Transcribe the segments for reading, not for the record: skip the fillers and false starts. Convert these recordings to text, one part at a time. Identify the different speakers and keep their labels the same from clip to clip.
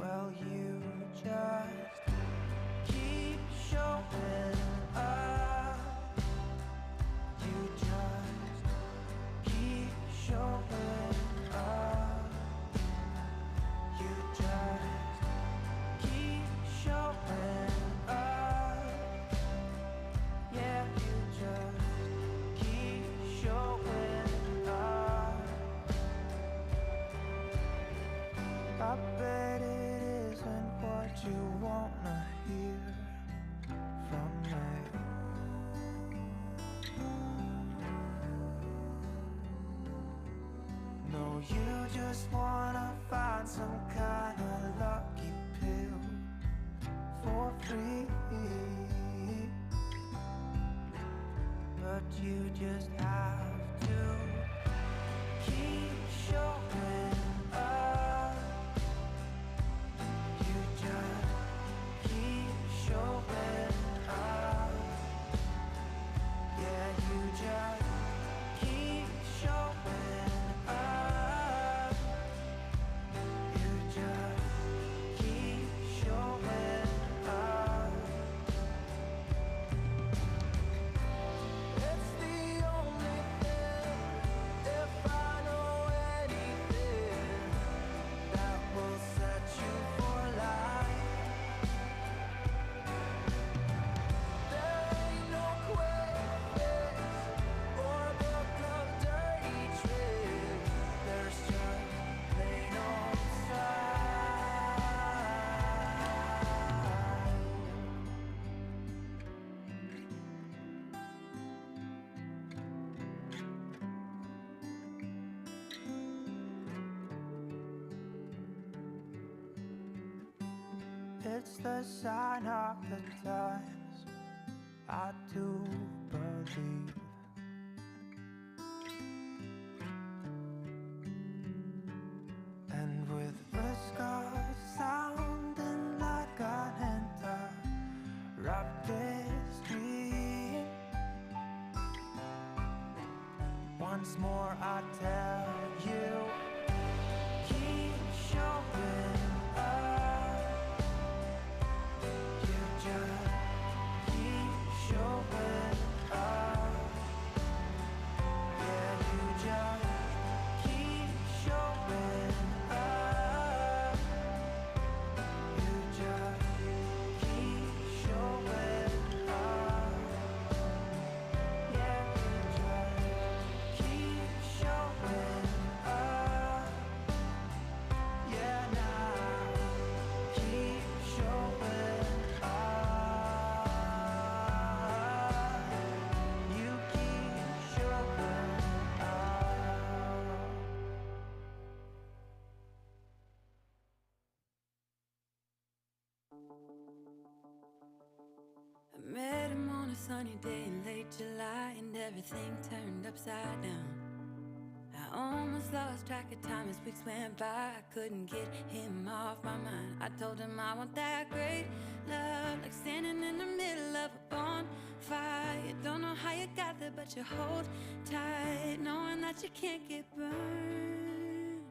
Speaker 1: Well, you just keep showing up. You just keep showing up. You just keep showing up. Yeah, you just keep showing up. I bet it isn't what you wanna hear from me. No, you just wanna find some kind of lucky pill for free. But you just have to keep showing up. You just keep showing up. Yeah, you just keep showing up. You just keep showing up. It's the only thing, if I know anything, that will set you for life. There ain't no quick fix or book of dirty tricks. There's just plain old side. It's the sign of the times, I do believe. And with risk of sounding like an interrupted stream, once more I tell you, keep showing up. You just keep showing up. Yeah, you just keep showing up. You just keep showing up. Yeah, you just keep showing up. Yeah, now keep showing up. You keep showing up.
Speaker 2: I met him on a sunny day in late July, and everything turned upside down. I almost lost track of time as weeks went by. I couldn't get him off my mind. I told him I want that great love, like standing in the middle of a bonfire. You don't know how you got there, but you hold tight, knowing that you can't get burned.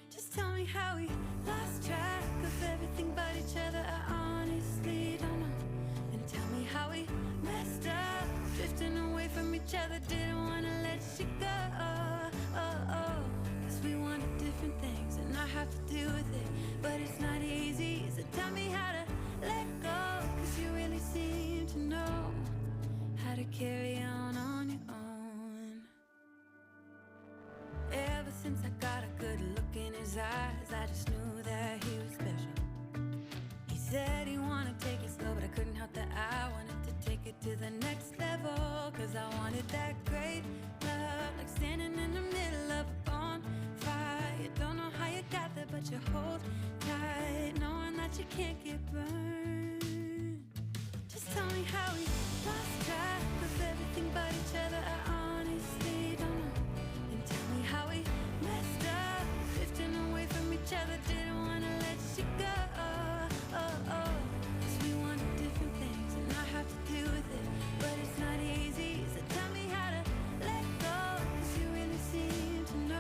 Speaker 2: Just tell me how we lost track of everything but each other. I honestly don't know. And tell me how we messed up, drifting away from each other. Didn't wanna let you go. Cause we wanted different things, and I have to deal with it, but it's not easy. So tell me how to let go, cause you really seem to know how to carry on your own. Ever since I got a good look in his eyes, I just knew that he was special. He said he wanted to take it slow, but I couldn't help that I wanted to take it to the next level. Cause I wanted that great love, like standing in the middle of a bonfire. You don't know how you got there, but you hold tight, knowing that you can't get burned. Just tell me how we lost track of everything but each other. I honestly don't know. And tell me how we messed up, drifting away from each other. Didn't wanna let you go. Cause we wanted different things, and I have to deal with it, but it's not easy. So tell me how to let go, cause you really seem to know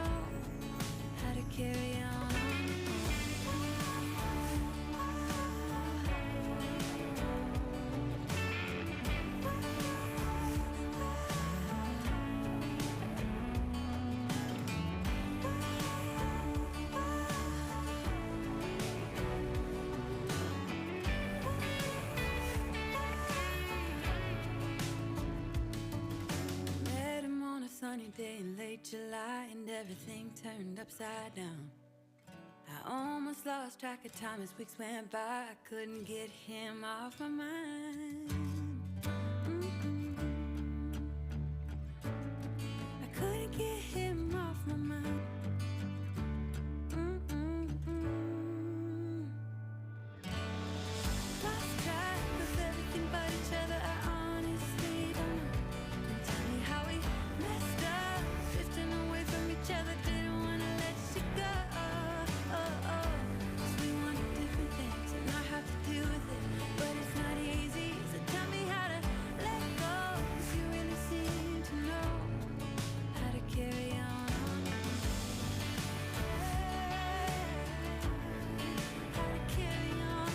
Speaker 2: sunny day in late July and everything turned upside down. I almost lost track of time as weeks went by. I couldn't get him off my mind. I couldn't get him off my mind. Lost track of everything but each other. I honestly don't know. And tell me how we messed up, drifting away from each other. Didn't wanna let you go. 'Cause we wanted different things and I have to deal with it, but it's not easy. So tell me how to let go. 'Cause you really seem to know how to carry on. How to carry on.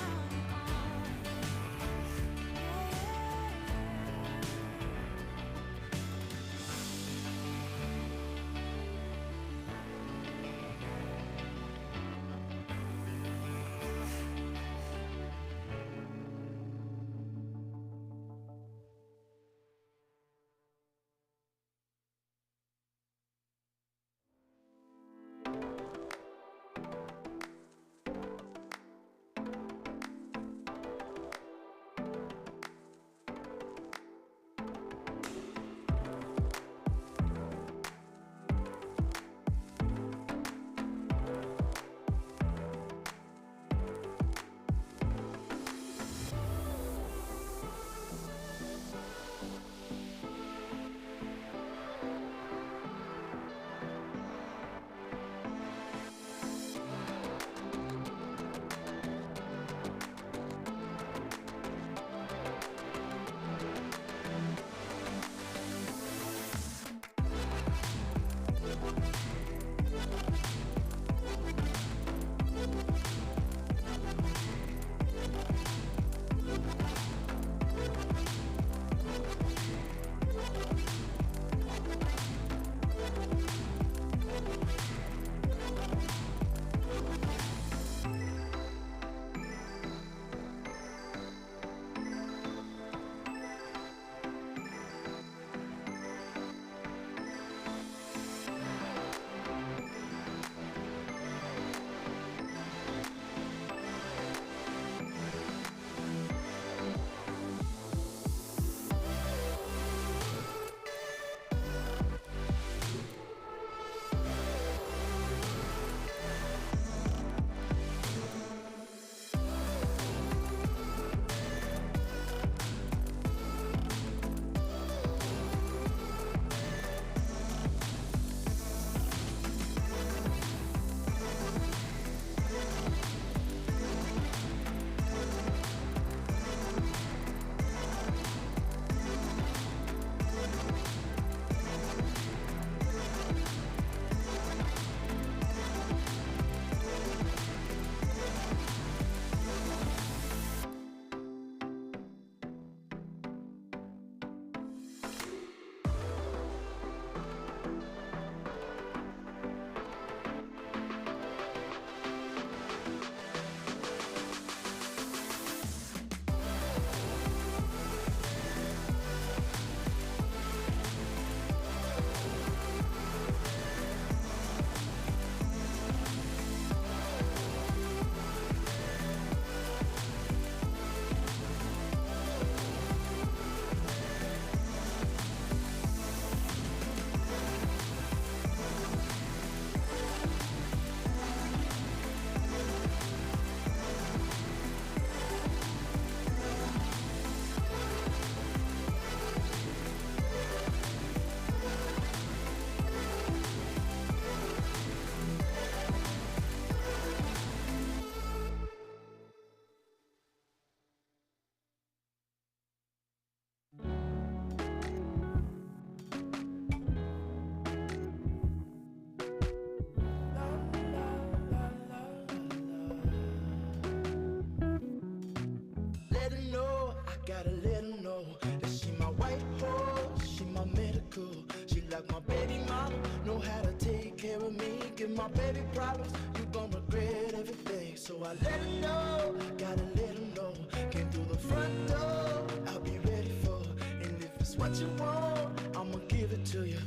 Speaker 1: my baby problems, you gon' regret everything. So I let her know, gotta let her know. Came through the front door, I'll be ready for. And if it's what you want, I'ma give it to you.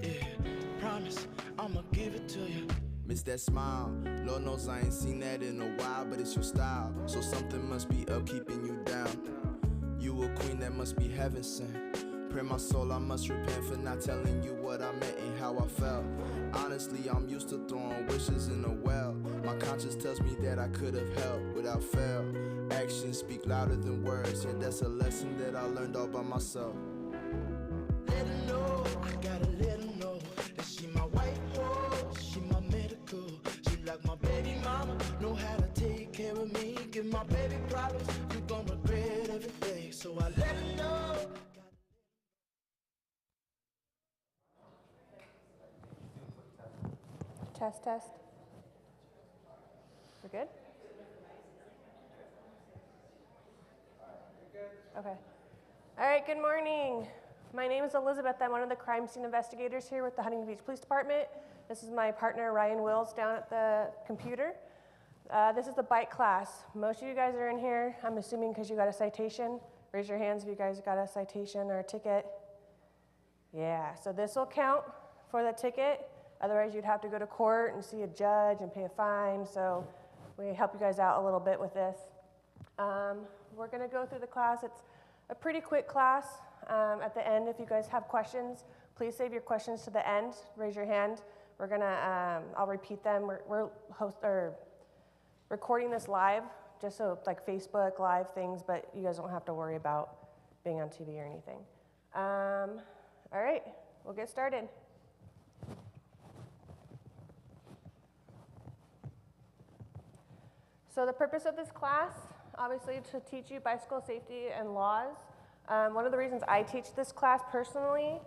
Speaker 1: Yeah. promise, I'ma give it to you. Miss that smile, Lord knows I ain't seen that in a while, but it's your style, so something must be up keeping you down. You a queen that must be heaven sent. Pray my soul, I must repent for not telling you what I meant and how I felt. Honestly, I'm used to throwing wishes in a well. My conscience tells me that I could have helped without fail. Actions speak louder than words, yeah, that's a lesson that I learned all by myself. Let her know, I gotta let her know that she my white horse, she my medical. She like my baby mama, know how to take care of me. Give my baby problems, you gon' regret every day. So I let her know.
Speaker 3: Test, test. We're good? Okay. All right, good morning. My name is Elizabeth. I'm one of the crime scene investigators here with the Huntington Beach Police Department. This is my partner, Ryan Wills, down at the computer. This is the bike class. Most of you guys are in here, I'm assuming because you got a citation. Raise your hands if you guys got a citation or a ticket. Yeah, so this will count for the ticket. Otherwise, you'd have to go to court and see a judge and pay a fine. So we help you guys out a little bit with this. We're going to go through the class. It's a pretty quick class. At the end, if you guys have questions, please save your questions to the end. Raise your hand. We're going to, I'll repeat them. We're recording this live, just so like Facebook live things, but you guys don't have to worry about being on TV or anything. All right, we'll get started. So the purpose of this class, obviously, to teach you bicycle safety and laws. One of the reasons I teach this class personally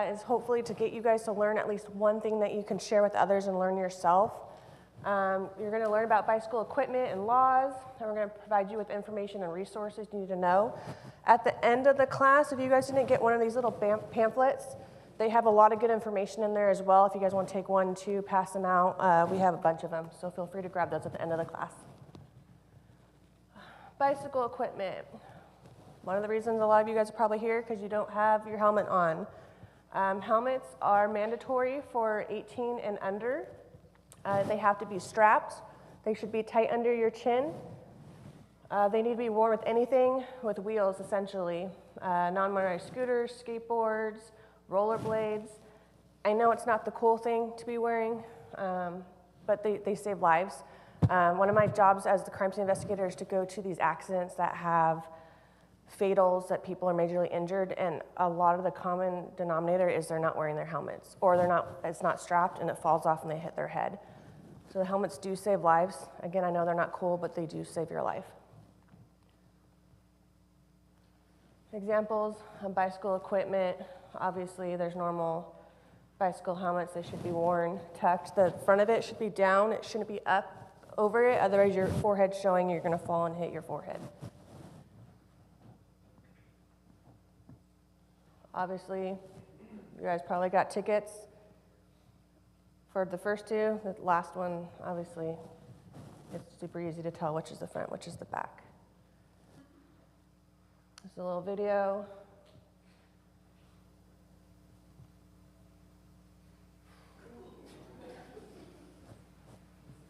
Speaker 3: is hopefully to get you guys to learn at least one thing that you can share with others and learn yourself. You're going to learn about bicycle equipment and laws, and we're going to provide you with information and resources you need to know. At the end of the class, if you guys didn't get one of these little pamphlets, they have a lot of good information in there as well. If you guys want to take one, two, pass them out, we have a bunch of them, so feel free to grab those at the end of the class. Bicycle equipment. One of the reasons a lot of you guys are probably here because you don't have your helmet on. Helmets are mandatory for 18 and under. They have to be strapped. They should be tight under your chin. They need to be worn with anything with wheels, essentially. Non-motorized scooters, skateboards, rollerblades. I know it's not the cool thing to be wearing, but they save lives. One of my jobs as the crime scene investigator is to go to these accidents that have fatals, that people are majorly injured, and a lot of the common denominator is they're not wearing their helmets, or it's not strapped and it falls off and they hit their head. So the helmets do save lives. Again, I know they're not cool, but they do save your life. Examples of bicycle equipment. Obviously, there's normal bicycle helmets. They should be worn tucked. The front of it should be down. It shouldn't be up over it, otherwise your forehead's showing, you're going to fall and hit your forehead. Obviously, you guys probably got tickets for the first two. The last one, obviously, it's super easy to tell which is the front, which is the back. This is a little video.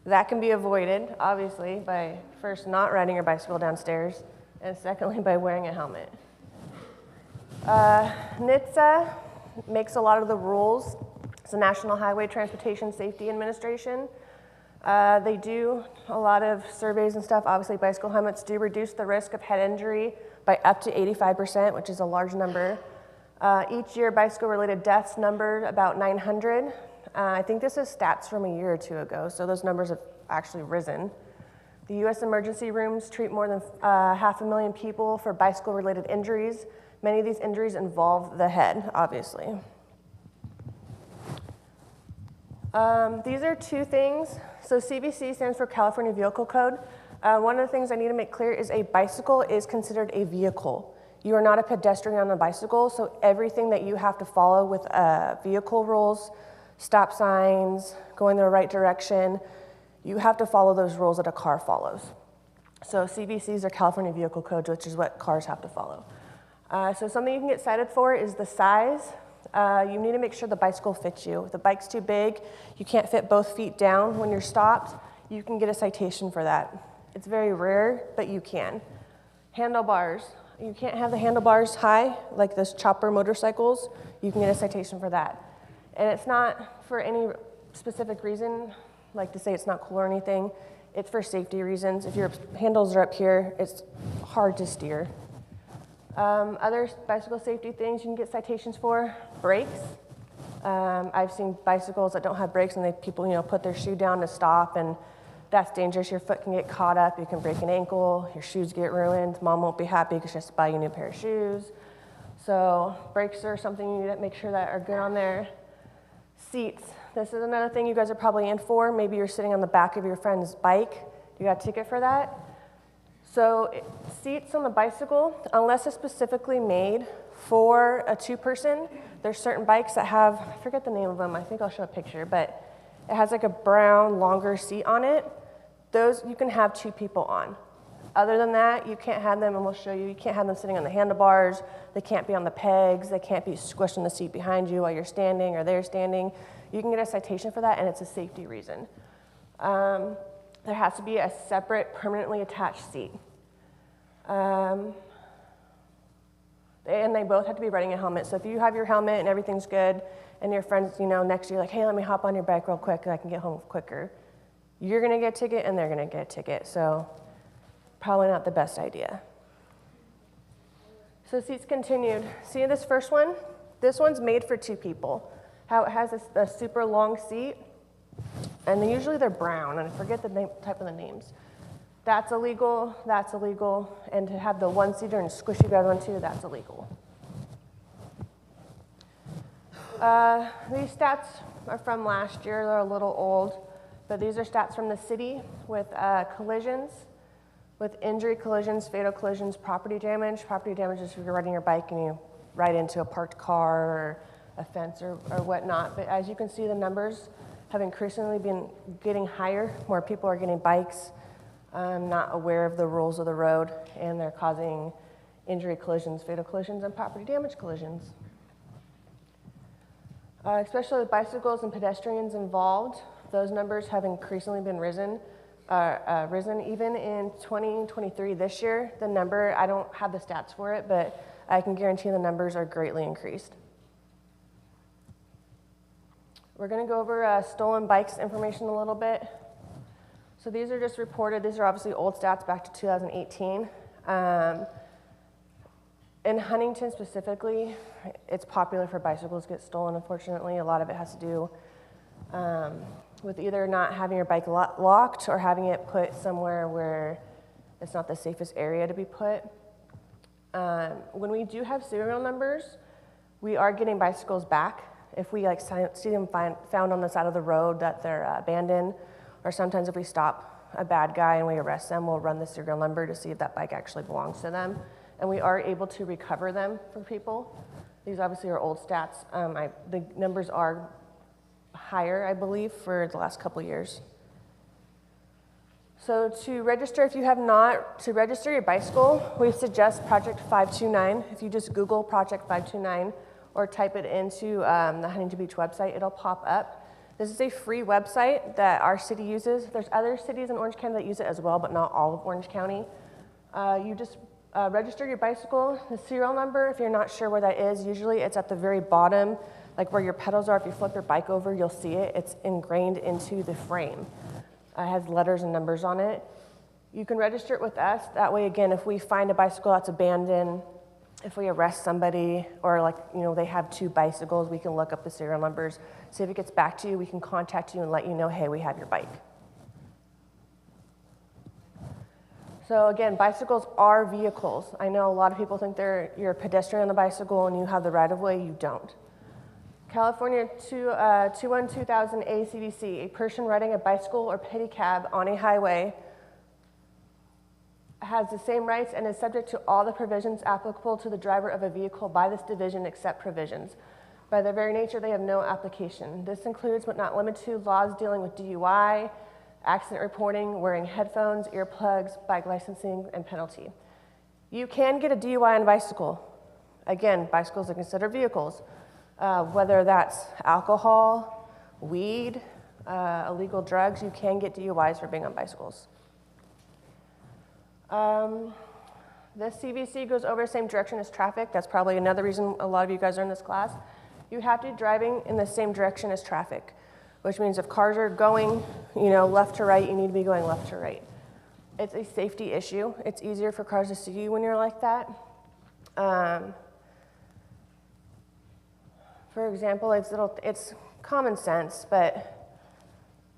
Speaker 3: That can be avoided, obviously, by first not riding your bicycle downstairs, and secondly, by wearing a helmet. NHTSA makes a lot of the rules. It's the National Highway Transportation Safety Administration. They do a lot of surveys and stuff. Obviously, bicycle helmets do reduce the risk of head injury by up to 85%, which is a large number. Each year, bicycle-related deaths numbered about 900. I think this is stats from a year or two ago, so those numbers have actually risen. The U.S. emergency rooms treat more than 500,000 people for bicycle-related injuries. Many of these injuries involve the head, obviously. These are two things. So CVC stands for California Vehicle Code. One of the things I need to make clear is a bicycle is considered a vehicle. You are not a pedestrian on a bicycle, so everything that you have to follow with vehicle rules, stop signs, going the right direction, you have to follow those rules that a car follows. So CVCs are California Vehicle Codes, which is what cars have to follow. So something you can get cited for is the size. You need to make sure the bicycle fits you. If the bike's too big, you can't fit both feet down when you're stopped, you can get a citation for that. It's very rare, but you can. Handlebars. You can't have the handlebars high, like those chopper motorcycles. You can get a citation for that. And it's not for any specific reason, like to say it's not cool or anything. It's for safety reasons. If your handles are up here, it's hard to steer. Other bicycle safety things you can get citations for: brakes. I've seen bicycles that don't have brakes, and people put their shoe down to stop, and that's dangerous. Your foot can get caught up. You can break an ankle. Your shoes get ruined. Mom won't be happy because she has to buy you a new pair of shoes. So brakes are something you need to make sure that are good on there. Seats. This is another thing you guys are probably in for. Maybe you're sitting on the back of your friend's bike. You got a ticket for that. So seats on the bicycle, unless it's specifically made for a two-person, there's certain bikes that have, I forget the name of them, I think I'll show a picture, but it has like a brown, longer seat on it. Those you can have two people on. Other than that, you can't have them, and we'll show you, you can't have them sitting on the handlebars, they can't be on the pegs, they can't be squished in the seat behind you while you're standing or they're standing. You can get a citation for that, and it's a safety reason. There has to be a separate, permanently attached seat. And they both have to be riding a helmet. So if you have your helmet and everything's good, and your friend's next to you like, hey, let me hop on your bike real quick and I can get home quicker, you're gonna get a ticket and they're gonna get a ticket. So probably not the best idea. So seats continued. See this first one? This one's made for two people. How it has a super long seat, and usually they're brown, and I forget the type of the names. That's illegal, and to have the one-seater and squish you guys onto, that's illegal. These stats are from last year. They're a little old, but these are stats from the city with collisions, with injury collisions, fatal collisions, property damage. Property damage is if you're riding your bike and you ride into a parked car or a fence or whatnot. But as you can see, the numbers have increasingly been getting higher. More people are getting bikes, not aware of the rules of the road, and they're causing injury collisions, fatal collisions, and property damage collisions. Especially with bicycles and pedestrians involved, those numbers have increasingly been risen. Even in 2023 this year, the number, I don't have the stats for it, but I can guarantee the numbers are greatly increased. We're going to go over stolen bikes information a little bit. So these are just reported. These are obviously old stats back to 2018. In Huntington specifically, it's popular for bicycles to get stolen, unfortunately. A lot of it has to do with either not having your bike locked or having it put somewhere where it's not the safest area to be put. When we do have serial numbers, we are getting bicycles back. If we see them found on the side of the road that they're abandoned, or sometimes if we stop a bad guy and we arrest them, we'll run the serial number to see if that bike actually belongs to them. And we are able to recover them from people. These obviously are old stats. The numbers are higher, I believe, for the last couple of years. So to register, if you have not, to register your bicycle, we suggest Project 529. If you just Google Project 529 or type it into the Huntington Beach website, it'll pop up. This is a free website that our city uses. There's other cities in Orange County that use it as well, but not all of Orange County. You just register your bicycle, the serial number, if you're not sure where that is, usually it's at the very bottom, like where your pedals are. If you flip your bike over, you'll see it. It's ingrained into the frame. It has letters and numbers on it. You can register it with us. That way, again, if we find a bicycle that's abandoned, if we arrest somebody, or they have two bicycles, we can look up the serial numbers. See if it gets back to you, we can contact you and let you know, hey, we have your bike. So again, bicycles are vehicles. I know a lot of people think you're a pedestrian on a bicycle and you have the right of way. You don't. California 212,000 ACDC, a person riding a bicycle or pedicab on a highway has the same rights and is subject to all the provisions applicable to the driver of a vehicle by this division except provisions. By their very nature, they have no application. This includes, but not limited to, laws dealing with DUI, accident reporting, wearing headphones, earplugs, bike licensing, and penalty. You can get a DUI on a bicycle. Again, bicycles are considered vehicles. Whether that's alcohol, weed, illegal drugs, you can get DUIs for being on bicycles. This CVC goes over the same direction as traffic. That's probably another reason a lot of you guys are in this class. You have to be driving in the same direction as traffic, which means if cars are going, left to right, you need to be going left to right. It's a safety issue. It's easier for cars to see you when you're like that. For example, it's common sense, but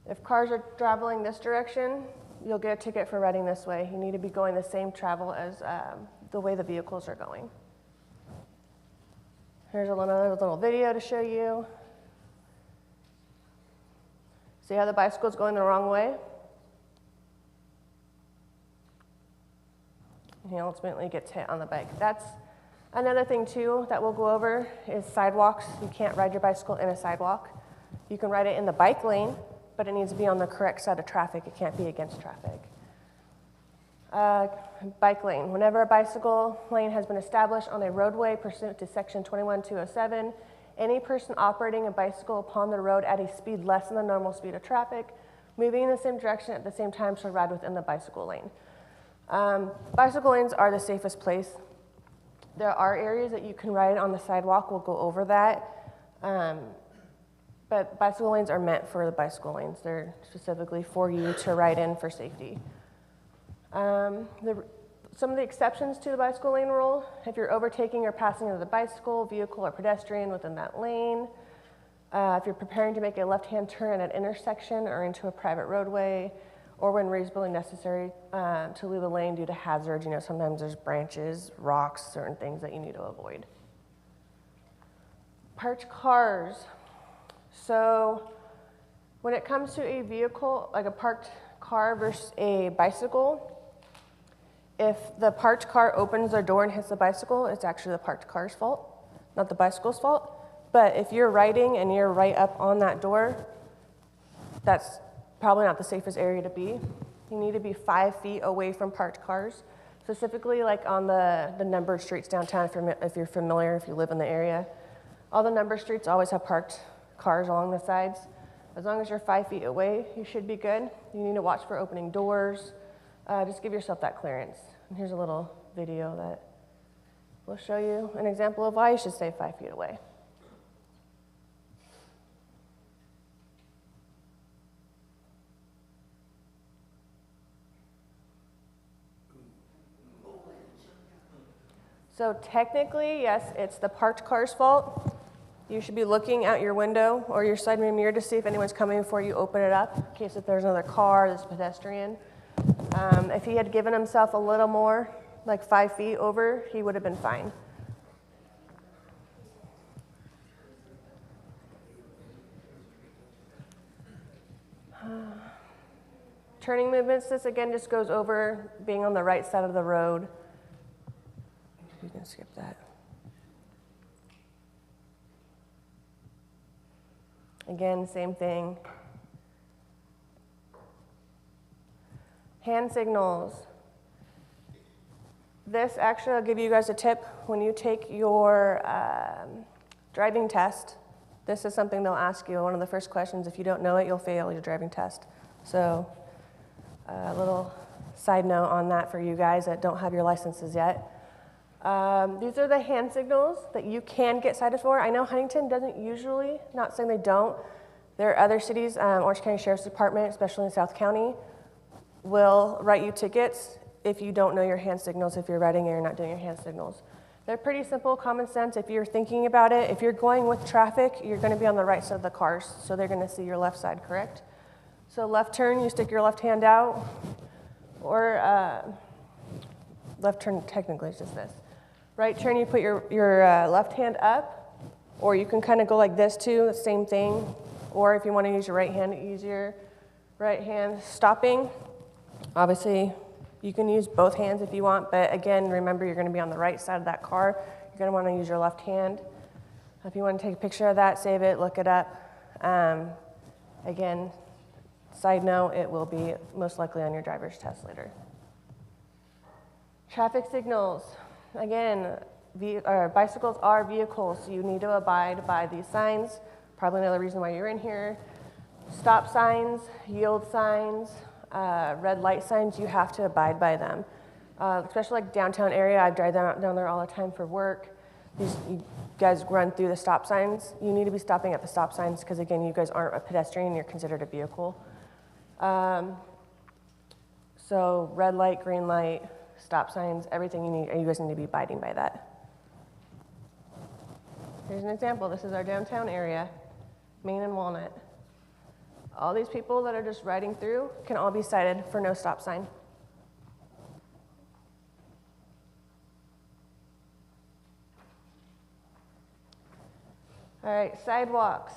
Speaker 3: if cars are traveling this direction, you'll get a ticket for riding this way. You need to be going the same travel as the way the vehicles are going. Here's another little video to show you. See how the bicycle's going the wrong way? And he ultimately gets hit on the bike. That's another thing too that we'll go over is sidewalks. You can't ride your bicycle in a sidewalk. You can ride it in the bike lane, but it needs to be on the correct side of traffic. It can't be against traffic. Bike lane. Whenever a bicycle lane has been established on a roadway pursuant to section 21-207, any person operating a bicycle upon the road at a speed less than the normal speed of traffic, moving in the same direction at the same time shall ride within the bicycle lane. Bicycle lanes are the safest place. There are areas that you can ride on the sidewalk. We'll go over that. But bicycle lanes are meant for the bicycle lanes. They're specifically for you to ride in for safety. Some of the exceptions to the bicycle lane rule: if you're overtaking or passing another bicycle, vehicle, or pedestrian within that lane, if you're preparing to make a left-hand turn at an intersection or into a private roadway, or when reasonably necessary to leave the lane due to hazards. Sometimes there's branches, rocks, certain things that you need to avoid. Parked cars. So when it comes to a vehicle, like a parked car versus a bicycle, if the parked car opens their door and hits the bicycle, it's actually the parked car's fault, not the bicycle's fault. But if you're riding and you're right up on that door, that's probably not the safest area to be. You need to be 5 feet away from parked cars, specifically like on the numbered streets downtown, if you're familiar, if you live in the area. All the numbered streets always have parked cars along the sides. As long as you're 5 feet away, you should be good. You need to watch for opening doors. Just give yourself that clearance. And here's a little video that will show you an example of why you should stay 5 feet away. So technically, yes, it's the parked car's fault. You should be looking out your window or your side mirror to see if anyone's coming before you open it up, in case if there's another car, there's a pedestrian. If he had given himself a little more, like 5 feet over, he would have been fine. Turning movements, this again just goes over being on the right side of the road. You can skip that. Again, same thing. Hand signals. This actually, I'll give you guys a tip. When you take your driving test, this is something they'll ask you. One of the first questions, if you don't know it, you'll fail your driving test. So a little side note on that for you guys that don't have your licenses yet. These are the hand signals that you can get cited for. I know Huntington doesn't usually, not saying they don't. There are other cities, Orange County Sheriff's Department, especially in South County, will write you tickets if you don't know your hand signals, if you're riding and you're not doing your hand signals. They're pretty simple, common sense. If you're thinking about it, if you're going with traffic, you're going to be on the right side of the cars, so they're going to see your left side, correct? So left turn, you stick your left hand out, or left turn technically is just this. Right turn, you put your left hand up, or you can kind of go like this too, the same thing. Or if you want to use your right hand, use your right hand. Stopping, obviously, you can use both hands if you want, but again, remember you're going to be on the right side of that car. You're going to want to use your left hand. If you want to take a picture of that, save it, look it up. Again, side note, it will be most likely on your driver's test later. Traffic signals. Again, bicycles are vehicles, so you need to abide by these signs. Probably another reason why you're in here. Stop signs, yield signs, red light signs, you have to abide by them. Especially like downtown area, I drive down there all the time for work. You guys run through the stop signs. You need to be stopping at the stop signs because again, you guys aren't a pedestrian, you're considered a vehicle. So red light, green light, stop signs, everything you guys need to be abiding by that. Here's an example. This is our downtown area, Main and Walnut. All these people that are just riding through can all be cited for no stop sign. All right, sidewalks.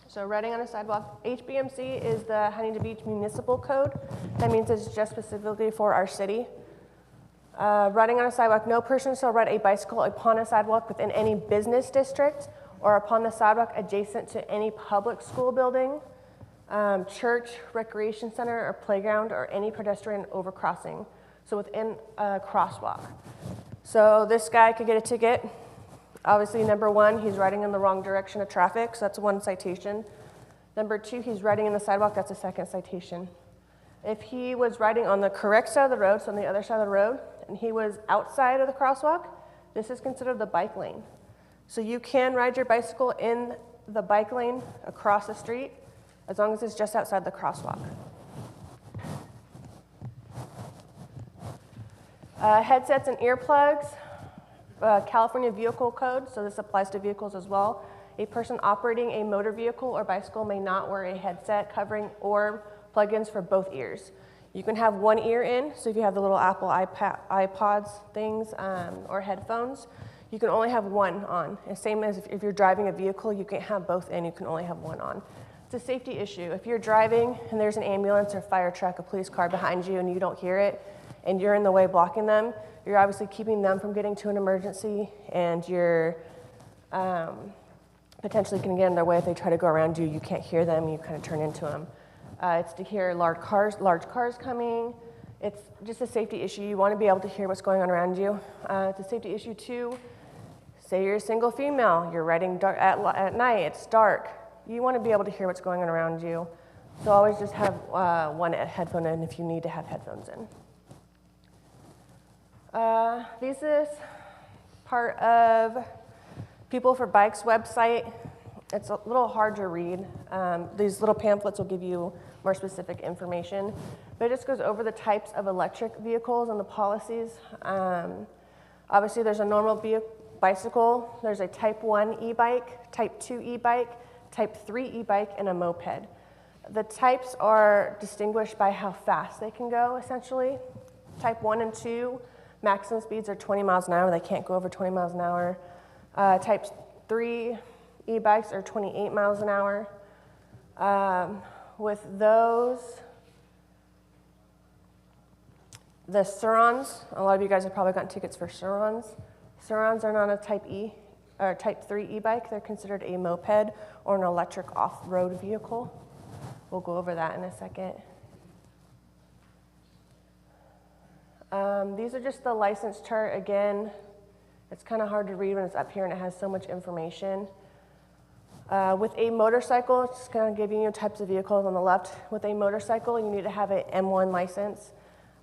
Speaker 3: So riding on a sidewalk, HBMC is the Huntington Beach Municipal Code. That means it's just specifically for our city. Riding on a sidewalk, no person shall ride a bicycle upon a sidewalk within any business district or upon the sidewalk adjacent to any public school building, church, recreation center, or playground, or any pedestrian overcrossing. So within a crosswalk. So this guy could get a ticket. Obviously, number one, he's riding in the wrong direction of traffic, so that's one citation. Number two, he's riding in the sidewalk, that's a second citation. If he was riding on the correct side of the road, so on the other side of the road, and he was outside of the crosswalk, this is considered the bike lane. So you can ride your bicycle in the bike lane across the street, as long as it's just outside the crosswalk. Headsets and earplugs. California Vehicle Code, so this applies to vehicles as well. A person operating a motor vehicle or bicycle may not wear a headset covering or plugins for both ears. You can have one ear in, so if you have the little Apple iPods things or headphones, you can only have one on. And same as if you're driving a vehicle, you can't have both in, you can only have one on. It's a safety issue. If you're driving and there's an ambulance or fire truck, a police car behind you and you don't hear it, and you're in the way blocking them, you're obviously keeping them from getting to an emergency, and you're potentially can get in their way. If they try to go around you, you can't hear them, you kind of turn into them. It's to hear large cars coming. It's just a safety issue. You want to be able to hear what's going on around you. It's a safety issue too. Say you're a single female, you're riding at night, it's dark. You want to be able to hear what's going on around you. So always just have one headphone in if you need to have headphones in. This is part of People for Bikes website. It's a little hard to read. These little pamphlets will give you more specific information, but it just goes over the types of electric vehicles and the policies. Obviously, there's a normal bicycle, there's a type 1 e-bike, type 2 e-bike, type 3 e-bike, and a moped. The types are distinguished by how fast they can go, essentially. Type 1 and 2, maximum speeds are 20 miles an hour. They can't go over 20 miles an hour. Type 3 e-bikes are 28 miles an hour. With those, the Surons, a lot of you guys have probably gotten tickets for Surons. Surons are not a type E or type 3 e-bike. They're considered a moped or an electric off-road vehicle. We'll go over that in a second. These are just the license chart. Again, it's kind of hard to read when it's up here and it has so much information. With a motorcycle, it's just kind of giving you types of vehicles on the left. With a motorcycle, you need to have an M1 license.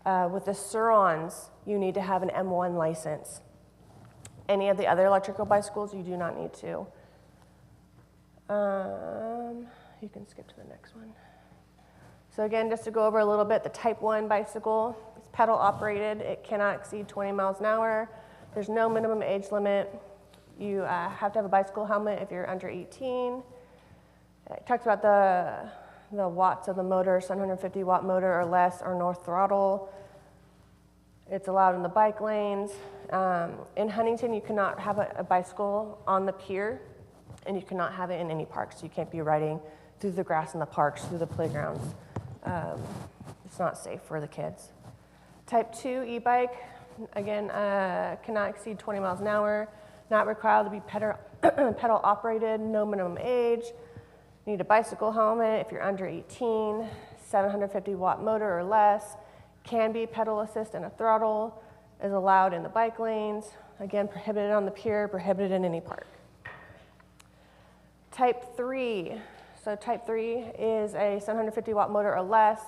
Speaker 3: With the Surons, you need to have an M1 license. Any of the other electrical bicycles, you do not need to. You can skip to the next one. So again, just to go over a little bit, the type 1 bicycle is pedal operated. It cannot exceed 20 miles an hour. There's no minimum age limit. You have to have a bicycle helmet if you're under 18. It talks about the watts of the motor, 750 watt motor or less, or no throttle. It's allowed in the bike lanes. In Huntington, you cannot have a bicycle on the pier, and you cannot have it in any park, so you can't be riding through the grass in the parks, through the playgrounds. It's not safe for the kids. Type 2 e-bike, again, cannot exceed 20 miles an hour, not required to be pedal operated, no minimum age. You need a bicycle helmet if you're under 18, 750 watt motor or less, can be pedal assist and a throttle, is allowed in the bike lanes. Again, prohibited on the pier, prohibited in any park. Type 3. So type 3 is a 750 watt motor or less,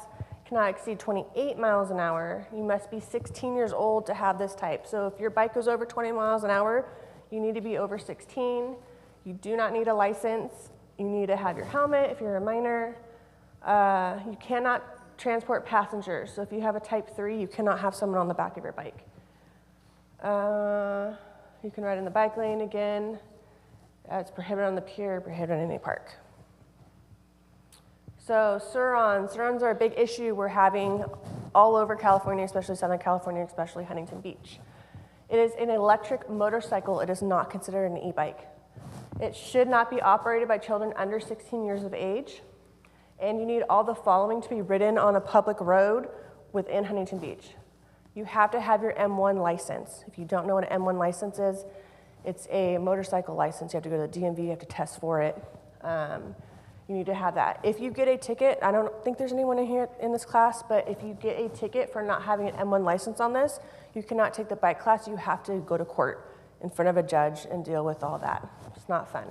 Speaker 3: cannot exceed 28 miles an hour. You must be 16 years old to have this type. So if your bike goes over 20 miles an hour, you need to be over 16. You do not need a license. You need to have your helmet if you're a minor. You cannot transport passengers. So if you have a type 3, you cannot have someone on the back of your bike. You can ride in the bike lane again. It's prohibited on the pier, prohibited in any park. So Surons are a big issue we're having all over California, especially Southern California, especially Huntington Beach. It is an electric motorcycle. It is not considered an e-bike. It should not be operated by children under 16 years of age. And you need all the following to be ridden on a public road within Huntington Beach. You have to have your M1 license. If you don't know what an M1 license is, it's a motorcycle license. You have to go to the DMV, you have to test for it. You need to have that. If you get a ticket, I don't think there's anyone in here in this class, but if you get a ticket for not having an M1 license on this, you cannot take the bike class. You have to go to court in front of a judge and deal with all that. It's not fun.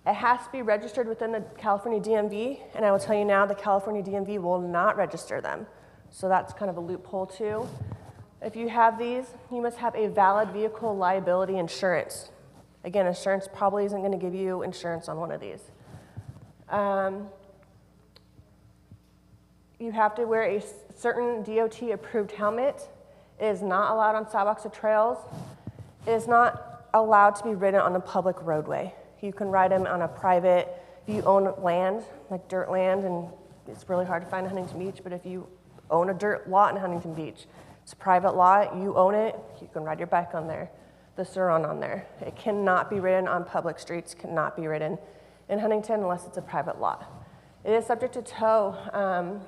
Speaker 3: It has to be registered within the California DMV, and I will tell you now, the California DMV will not register them. So that's kind of a loophole too. If you have these, you must have a valid vehicle liability insurance. Again, insurance probably isn't going to give you insurance on one of these. You have to wear a certain DOT approved helmet. It is not allowed on sidewalks or trails. It is not allowed to be ridden on a public roadway. You can ride them on a private, if you own land, like dirt land, and it's really hard to find in Huntington Beach, but if you own a dirt lot in Huntington Beach, it's a private lot, you own it, you can ride your bike on there, the Suron on there. It cannot be ridden on public streets, cannot be ridden in Huntington unless it's a private lot. It is subject to tow.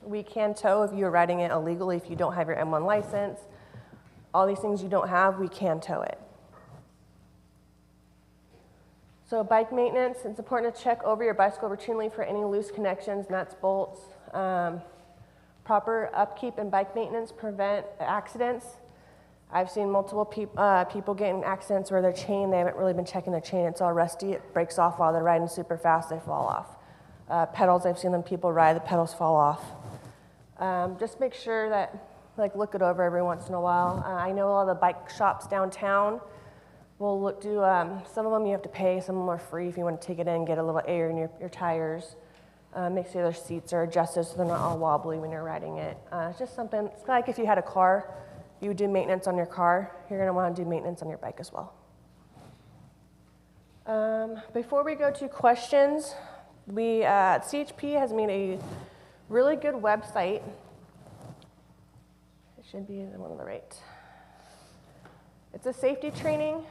Speaker 3: We can tow if you're riding it illegally, if you don't have your M1 license. All these things you don't have, we can tow it. So bike maintenance, it's important to check over your bicycle routinely for any loose connections, nuts, bolts. Proper upkeep and bike maintenance prevent accidents. I've seen multiple people get in accidents where their chain, they haven't really been checking their chain, it's all rusty, it breaks off while they're riding super fast, they fall off. Pedals, I've seen them people ride, the pedals fall off. Just make sure that, look it over every once in a while. I know all the bike shops downtown will do, some of them you have to pay, some of them are free if you want to take it in, get a little air in your tires. Make sure their seats are adjusted so they're not all wobbly when you're riding it. It's just something, it's like if you had a car, you would do maintenance on your car, you're going to want to do maintenance on your bike as well. Before we go to questions, CHP has made a really good website. It should be the one on the right. It's a safety training.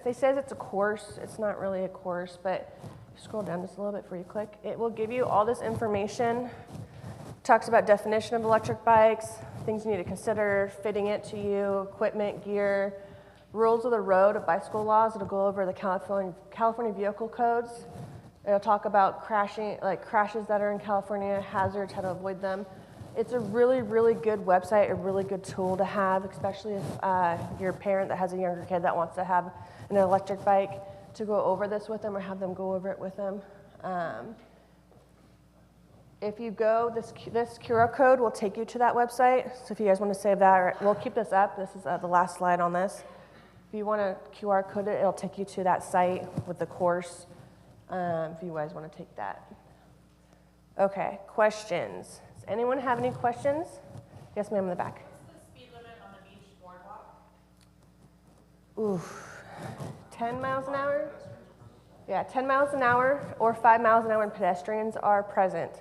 Speaker 3: They says it's a course. It's not really a course, but scroll down just a little bit before you click. It will give you all this information. Talks about definition of electric bikes, things you need to consider, fitting it to you, equipment, gear, rules of the road of bicycle laws. It'll go over the California vehicle codes. It'll talk about crashes that are in California, hazards, how to avoid them. It's a really, really good website, a really good tool to have, especially if you're a parent that has a younger kid that wants to have an electric bike, to go over this with them or have them go over it with them. If you go, this QR code will take you to that website. So if you guys want to save that, or we'll keep this up. This is the last slide on this. If you want to QR code it, it'll take you to that site with the course, if you guys want to take that. Okay, questions. Does anyone have any questions? Yes, ma'am, in the back.
Speaker 4: What's the speed limit on the beach boardwalk?
Speaker 3: Oof, 10 miles an hour? Yeah, 10 miles an hour or 5 miles an hour when pedestrians are present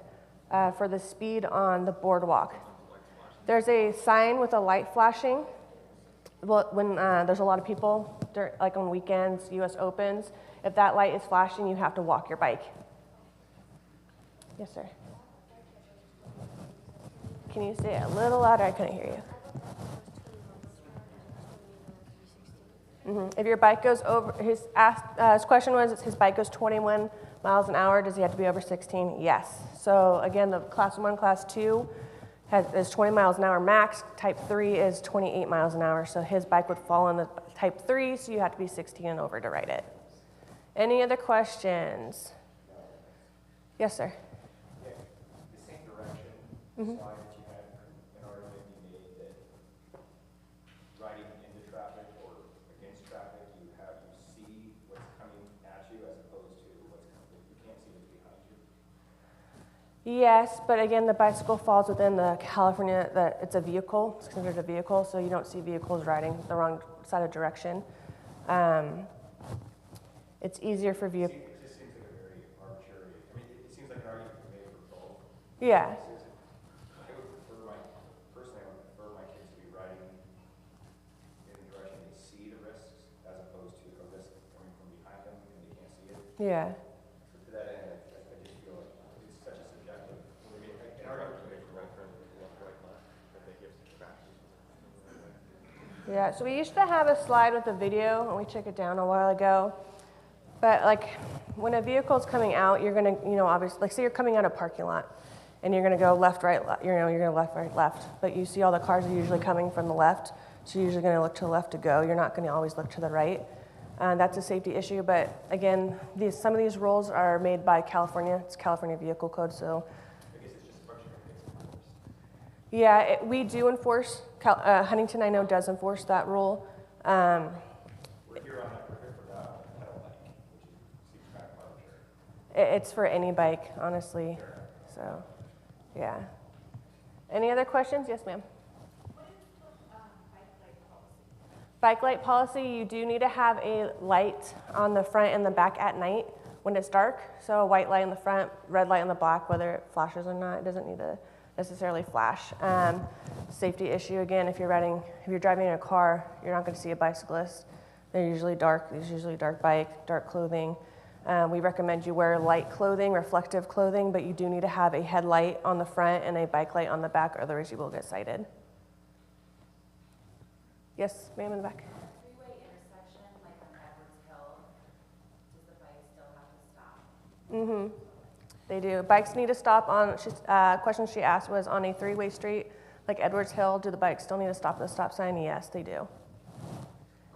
Speaker 3: for the speed on the boardwalk. There's a sign with a light flashing. Well, when there's a lot of people, like on weekends, US Opens, if that light is flashing, you have to walk your bike. Yes, sir. Can you say it a little louder? I couldn't hear you. If your bike goes over, his question was, his bike goes 21 miles an hour, does he have to be over 16? Yes. So again, the class 1, class 2, is 20 miles an hour max. Type 3 is 28 miles an hour. So his bike would fall in the type 3, so you have to be 16 and over to ride it. Any other questions? Yes, sir.
Speaker 5: Yeah, the same direction slide that you had, an argument you made that riding into traffic or against traffic, you see what's coming at you as opposed to what's coming, you can't see what's behind you.
Speaker 3: Yes, but again, the bicycle falls within the California, it's a vehicle, it's considered a vehicle, so you don't see vehicles riding the wrong side of direction. It's easier for vehicles.
Speaker 5: It just seems like a very arbitrary, I mean, it seems like an argument to be made for both.
Speaker 3: Yeah.
Speaker 5: I would prefer personally, I would prefer my kids to be riding in the direction they see the risks as opposed to a risk coming from behind them and they can't see it.
Speaker 3: Yeah.
Speaker 5: So to that end, I just feel like it's such a subjective, I mean, an argument to be made for right turn, right left, that they give traffic.
Speaker 3: Yeah, so we used to have a slide with a video, and we took it down a while ago. But like, when a vehicle's coming out, you're gonna, obviously, like say you're coming out of a parking lot, and you're gonna go left, right, you're gonna left, right, left. But you see all the cars are usually coming from the left, so you're usually gonna look to the left to go. You're not gonna always look to the right. That's a safety issue, but again, some of these rules are made by California. It's California Vehicle Code, so.
Speaker 5: I guess it's just a function of enforcement.
Speaker 3: Yeah, we do enforce, Huntington I know does enforce that rule.
Speaker 5: We're here for that pedal bike, which seems kind of arbitrary.
Speaker 3: It's for any bike, honestly. So, yeah. Any other questions? Yes, ma'am.
Speaker 4: What is bike light policy?
Speaker 3: Bike light policy, you do need to have a light on the front and the back at night when it's dark. So a white light in the front, red light on the back, whether it flashes or not. It doesn't need to necessarily flash. Safety issue, again, if you're driving in a car, you're not going to see a bicyclist. They're usually dark. There's usually dark bike, dark clothing. We recommend you wear light clothing, reflective clothing, but you do need to have a headlight on the front and a bike light on the back, otherwise you will get cited. Yes, ma'am, in the back.
Speaker 4: Freeway intersection, like on Edwards Hill, does the bike still have to stop?
Speaker 3: They do. Bikes need to stop on, question she asked was on a three-way street, like Edwards Hill, do the bikes still need to stop at the stop sign? Yes, they do.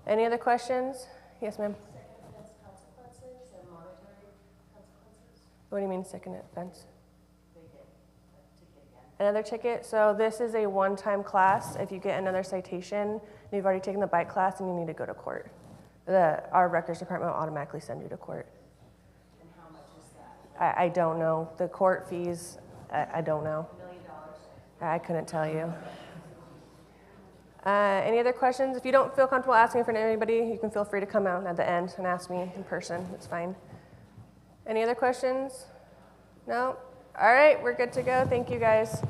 Speaker 3: Any other questions? Yes, ma'am.
Speaker 6: Second offense consequences and monetary consequences?
Speaker 3: What do you mean second offense?
Speaker 6: They get a ticket again.
Speaker 3: Another ticket. So this is a one-time class. If you get another citation, and you've already taken the bike class, and you need to go to court. Our records department will automatically send you to court.
Speaker 6: And how much is that?
Speaker 3: I don't know. The court fees, I don't know.
Speaker 6: $1 million?
Speaker 3: I couldn't tell you. Any other questions? If you don't feel comfortable asking in front of anybody, you can feel free to come out at the end and ask me in person. It's fine. Any other questions? No? All right, we're good to go. Thank you, guys.